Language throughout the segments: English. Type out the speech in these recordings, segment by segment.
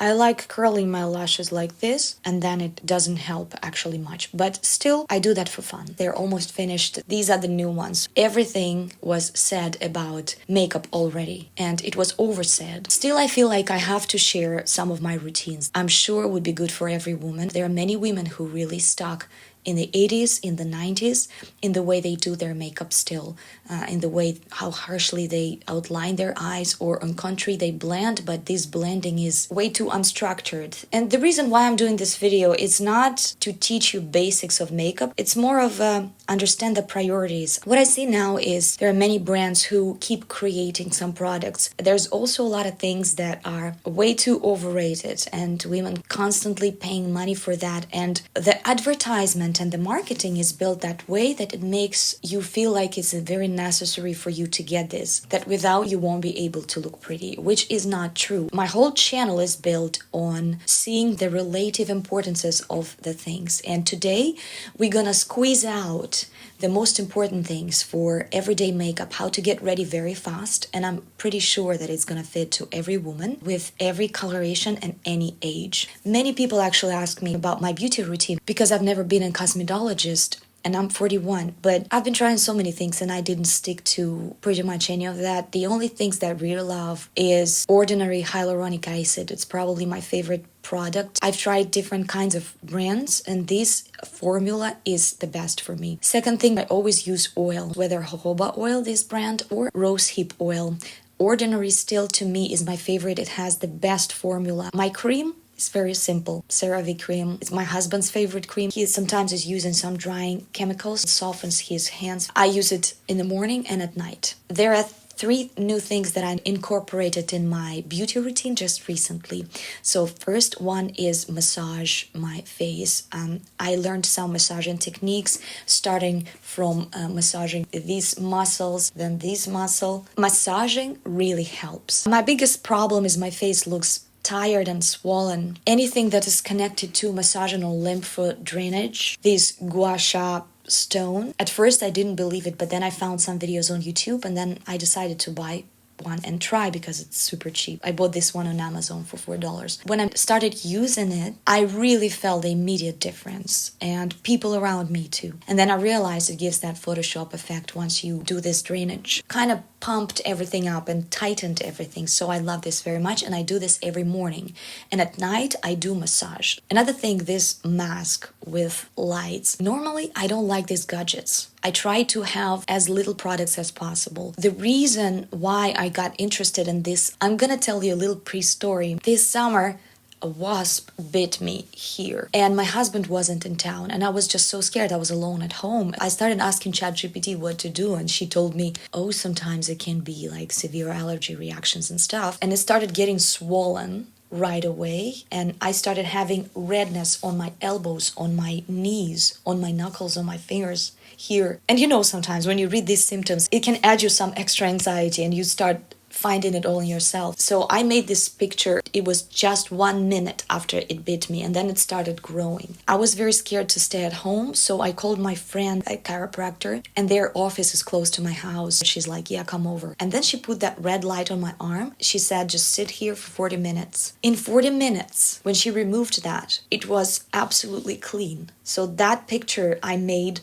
I like curling my lashes like this, and then it doesn't help actually much. But still, I do that for fun. They're almost finished. These are the new ones. Everything was said about makeup already, and it was oversaid. Still, I feel like I have to share some of my routines. I'm sure it would be good for every woman. There are many women who really stuck in the 80s, in the 90s, in the way they do their makeup still, in the way how harshly they outline their eyes, or on contrary they blend, but this blending is way too unstructured. And the reason why I'm doing this video is not to teach you basics of makeup, it's more of understand the priorities. What I see now is there are many brands who keep creating some products. There's also a lot of things that are way too overrated, and women constantly paying money for that, and the advertisement and the marketing is built that way that it makes you feel like it's very necessary for you to get this, that without you won't be able to look pretty, which is not true. My whole channel is built on seeing the relative importances of the things, and today we're gonna squeeze out the most important things for everyday makeup, how to get ready very fast, and I'm pretty sure that it's gonna fit to every woman with every coloration and any age. Many people actually ask me about my beauty routine because I've never been a cosmetologist, and I'm 41, but I've been trying so many things and I didn't stick to pretty much any of that. The only things that I really love is ordinary hyaluronic acid. It's probably my favorite product. I've tried different kinds of brands, and this formula is the best for me. Second thing, I always use oil, whether jojoba oil, this brand, or rosehip oil. Ordinary still to me is my favorite. It has the best formula. My cream, it's very simple. CeraVe cream. It's my husband's favorite cream. He sometimes is using some drying chemicals. It softens his hands. I use it in the morning and at night. There are 3 new things that I incorporated in my beauty routine just recently. So first one is massage my face. I learned some massaging techniques, starting from massaging these muscles, then this muscle. Massaging really helps. My biggest problem is my face looks tired and swollen. Anything that is connected to massaging or lymph drainage, this gua sha stone. At first I didn't believe it, but then I found some videos on YouTube, and then I decided to buy one and try because it's super cheap. I bought this one on Amazon for $4. When I started using it, I really felt the immediate difference, and people around me too. And then I realized it gives that Photoshop effect once you do this drainage. Kind of pumped everything up and tightened everything. So I love this very much, and I do this every morning. And at night I do massage. Another thing, this mask with lights. Normally I don't like these gadgets. I try to have as little products as possible. The reason why I got interested in this, I'm gonna tell you a little pre-story. This summer, a wasp bit me here, and my husband wasn't in town, and I was just so scared. I was alone at home. I started asking ChatGPT what to do, and she told me, oh, sometimes it can be like severe allergy reactions and stuff. And it started getting swollen right away, and I started having redness on my elbows, on my knees, on my knuckles, on my fingers here. And you know, sometimes when you read these symptoms, it can add you some extra anxiety, and you start finding it all in yourself. So I made this picture. It was just 1 minute after it bit me, and then it started growing. I was very scared to stay at home, so I called my friend, a chiropractor, and their office is close to my house. She's like, yeah, come over. And then she put that red light on my arm. She said, just sit here for 40 minutes. In 40 minutes, when she removed that, it was absolutely clean. So that picture I made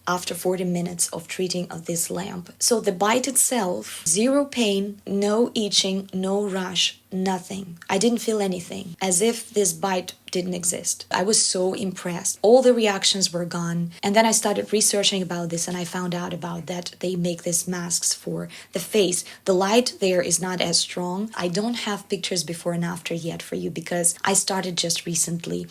after 40 minutes of treating of this lamp. So the bite itself, zero pain, no itching, no rash, nothing. I didn't feel anything, as if this bite didn't exist. I was so impressed. All the reactions were gone. And then I started researching about this, and I found out about that they make these masks for the face. The light there is not as strong. I don't have pictures before and after yet for you because I started just recently.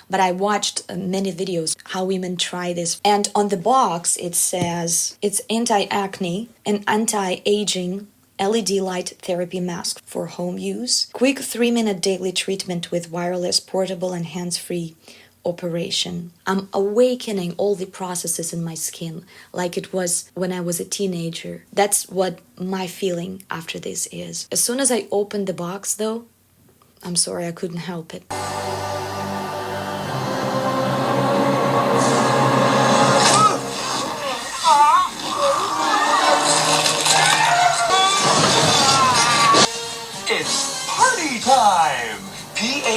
But I watched many videos how women try this. And on the box it says it's anti-acne and anti-aging LED light therapy mask for home use. Quick 3-minute daily treatment with wireless, portable and hands-free operation. I'm awakening all the processes in my skin like it was when I was a teenager. That's what my feeling after this is. As soon as I opened the box though, I'm sorry, I couldn't help it. It's party time!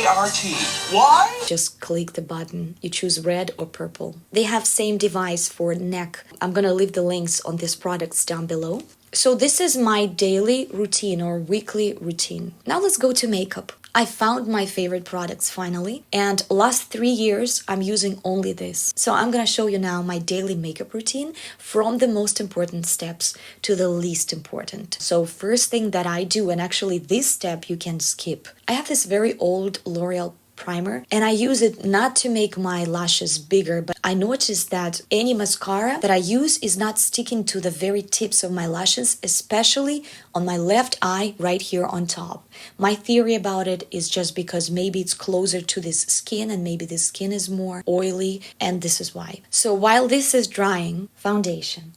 ALYART. Why? Just click the button. You choose red or purple. They have same device for neck. I'm gonna leave the links on these products down below. So this is my daily routine or weekly routine. Now let's go to makeup. I found my favorite products finally, and last 3 years I'm using only this. So I'm gonna show you now my daily makeup routine from the most important steps to the least important. So first thing that I do, and actually this step you can skip. I have this very old L'Oreal primer, and I use it not to make my lashes bigger, but I noticed that any mascara that I use is not sticking to the very tips of my lashes, especially on my left eye right here on top. My theory about it is just because maybe it's closer to this skin and maybe the skin is more oily, and this is why. So while this is drying, foundation.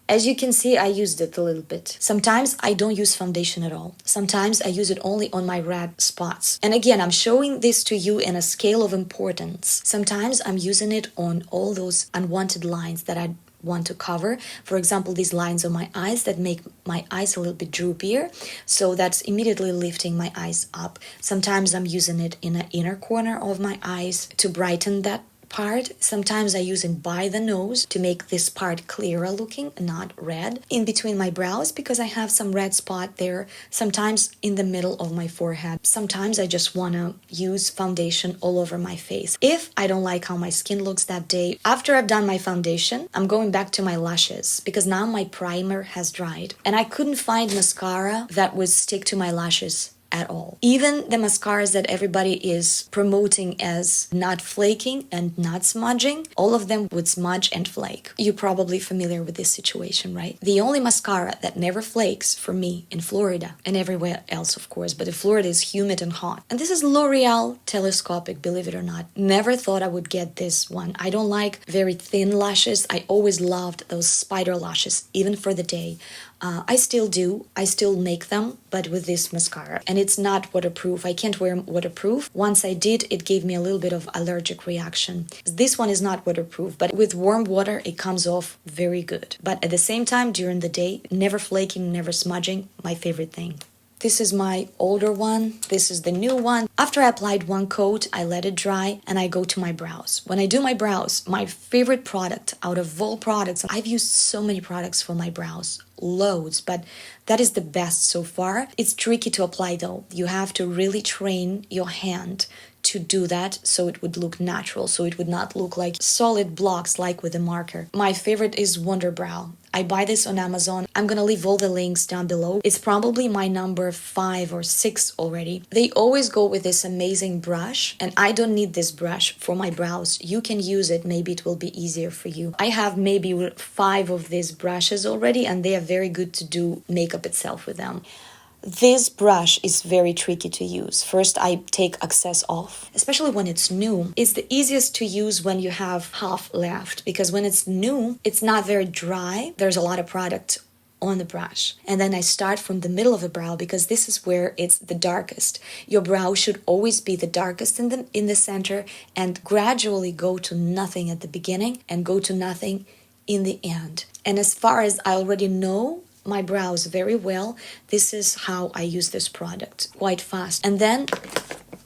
As you can see, I used it a little bit. Sometimes I don't use foundation at all. Sometimes I use it only on my red spots. And again, I'm showing this to you in a scale of importance. Sometimes I'm using it on all those unwanted lines that I want to cover. For example, these lines on my eyes that make my eyes a little bit droopier. So that's immediately lifting my eyes up. Sometimes I'm using it in the inner corner of my eyes to brighten that part. Sometimes I use it by the nose to make this part clearer looking, not red. In between my brows because I have some red spot there. Sometimes in the middle of my forehead. Sometimes I just want to use foundation all over my face. If I don't like how my skin looks that day, after I've done my foundation, I'm going back to my lashes because now my primer has dried. And I couldn't find mascara that would stick to my lashes at all. Even the mascaras that everybody is promoting as not flaking and not smudging, all of them would smudge and flake. You're probably familiar with this situation, right? The only mascara that never flakes for me in Florida and everywhere else, of course, but in Florida is humid and hot. And this is L'Oreal Telescopic, believe it or not. Never thought I would get this one. I don't like very thin lashes. I always loved those spider lashes, even for the day. I still do. I still make them, but with this mascara. And it's not waterproof. I can't wear waterproof. Once I did, it gave me a little bit of allergic reaction. This one is not waterproof, but with warm water, it comes off very good. But at the same time, during the day, never flaking, never smudging, my favorite thing. This is my older one. This is the new one. After I applied one coat, I let it dry and I go to my brows. When I do my brows, my favorite product out of all products, I've used so many products for my brows, loads, but that is the best so far. It's tricky to apply though. You have to really train your hand to do that so it would look natural, so it would not look like solid blocks like with a marker. My favorite is Wonder Brow. I buy this on Amazon. I'm gonna leave all the links down below. It's probably my number 5 or 6 already. They always go with this amazing brush, and I don't need this brush for my brows. You can use it, maybe it will be easier for you. I have maybe 5 of these brushes already, and they are very good to do makeup itself with them. This brush is very tricky to use. First, I take excess off, especially when it's new. It's the easiest to use when you have half left, because when it's new, it's not very dry. There's a lot of product on the brush. And then I start from the middle of the brow because this is where it's the darkest. Your brow should always be the darkest in the center and gradually go to nothing at the beginning and go to nothing in the end. And as far as I already know my brows very well, this is how I use this product, quite fast. And then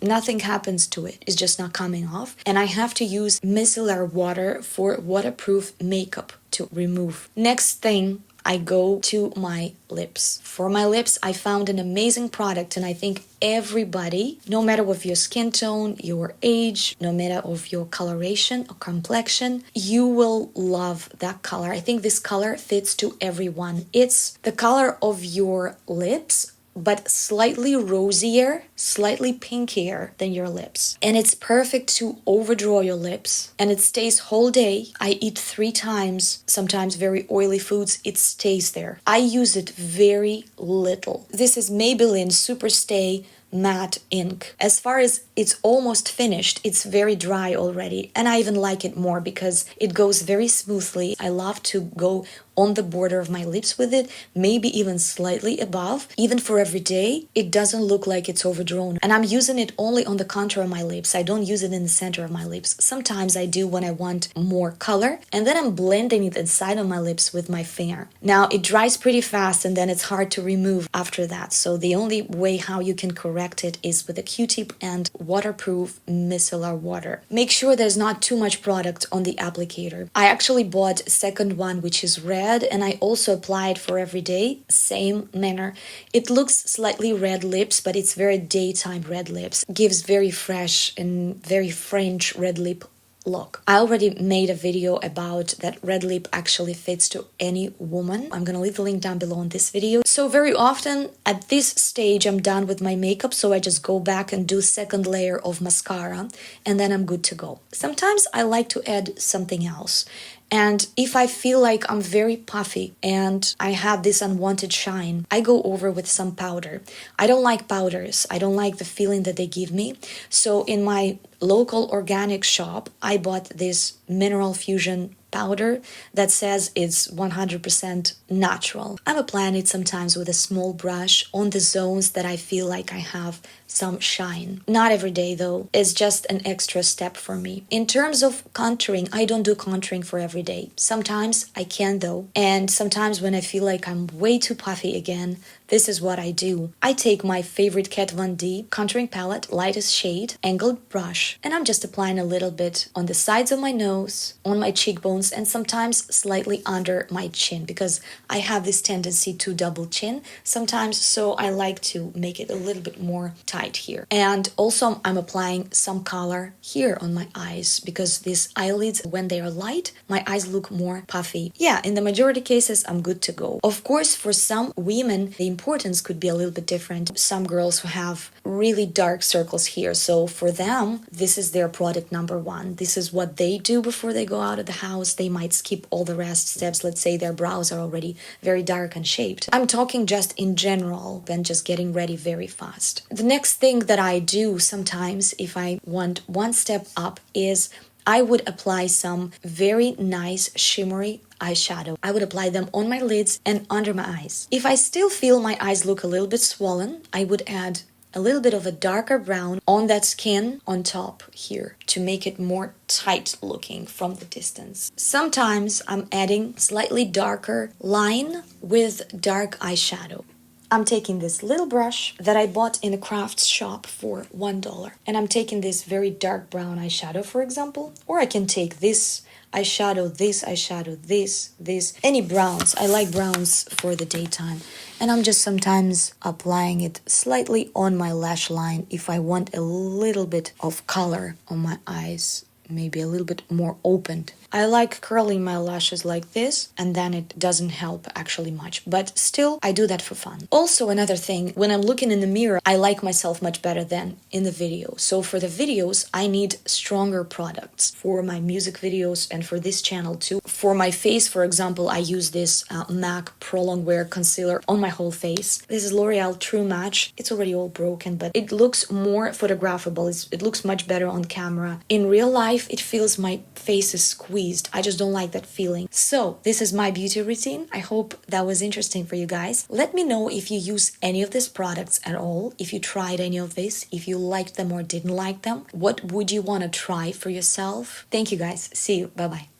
nothing happens to it. It's just not coming off. And I have to use micellar water for waterproof makeup to remove. Next thing, I go to my lips. For my lips, I found an amazing product, and I think everybody, no matter of your skin tone, your age, no matter of your coloration or complexion, you will love that color. I think this color fits to everyone. It's the color of your lips, but slightly rosier, slightly pinkier than your lips. And it's perfect to overdraw your lips. And it stays whole day. I eat 3 times, sometimes very oily foods. It stays there. I use it very little. This is Maybelline Superstay Matte Ink. As far as it's almost finished, it's very dry already. And I even like it more because it goes very smoothly. I love to go on the border of my lips with it, maybe even slightly above. Even for every day, it doesn't look like it's overdrawn. And I'm using it only on the contour of my lips. I don't use it in the center of my lips. Sometimes I do when I want more color, and then I'm blending it inside of my lips with my finger. Now, it dries pretty fast, and then it's hard to remove after that. So the only way how you can correct it is with a Q-tip and waterproof micellar water. Make sure there's not too much product on the applicator. I actually bought a second one, which is red, and I also apply it for every day, same manner. It looks slightly red lips, but it's very daytime red lips. Gives very fresh and very French red lip look. I already made a video about that red lip actually fits to any woman. I'm gonna leave the link down below in this video. So very often at this stage I'm done with my makeup, so I just go back and do second layer of mascara, and then I'm good to go. Sometimes I like to add something else. And if I feel like I'm very puffy and I have this unwanted shine, I go over with some powder. I don't like powders. I don't like the feeling that they give me. So in my local organic shop, I bought this mineral fusion powder that says it's 100% natural. I'm applying it sometimes with a small brush on the zones that I feel like I have some shine. Not every day though, it's just an extra step for me. In terms of contouring, I don't do contouring for every day. Sometimes I can though, and sometimes when I feel like I'm way too puffy again, this is what I do. I take my favorite Kat Von D contouring palette, lightest shade, angled brush, and I'm just applying a little bit on the sides of my nose, on my cheekbones, and sometimes slightly under my chin, because I have this tendency to double chin sometimes, so I like to make it a little bit more tight here. And also I'm applying some color here on my eyes, because these eyelids, when they are light, my eyes look more puffy. Yeah, in the majority cases, I'm good to go. Of course, for some women, the importance could be a little bit different. Some girls who have really dark circles here, so for them, this is their product number one. This is what they do before they go out of the house. They might skip all the rest steps. Let's say their brows are already very dark and shaped. I'm talking just in general and just getting ready very fast. The next thing that I do sometimes, if I want one step up, is I would apply some very nice shimmery eyeshadow. I would apply them on my lids and under my eyes. If I still feel my eyes look a little bit swollen, I would add a little bit of a darker brown on that skin on top here to make it more tight looking from the distance. Sometimes I'm adding slightly darker line with dark eyeshadow. I'm taking this little brush that I bought in a crafts shop for $1, and I'm taking this very dark brown eyeshadow, for example, or I can take this eyeshadow, this, any browns. I like browns for the daytime, and I'm just sometimes applying it slightly on my lash line if I want a little bit of color on my eyes, maybe a little bit more opened. I like curling my lashes like this, and then it doesn't help actually much, but still I do that for fun. Also, another thing, when I'm looking in the mirror, I like myself much better than in the video. So for the videos, I need stronger products for my music videos and for this channel too. For my face, for example, I use this MAC Pro Longwear Concealer on my whole face. This is L'Oreal True Match. It's already all broken, but it looks more photographable. It looks much better on camera. In real life, it feels my face is squeezed. I just don't like that feeling. So this is my beauty routine. I hope that was interesting for you guys. Let me know if you use any of these products at all, if you tried any of this, if you liked them or didn't like them. What would you want to try for yourself? Thank you guys. See you. Bye-bye.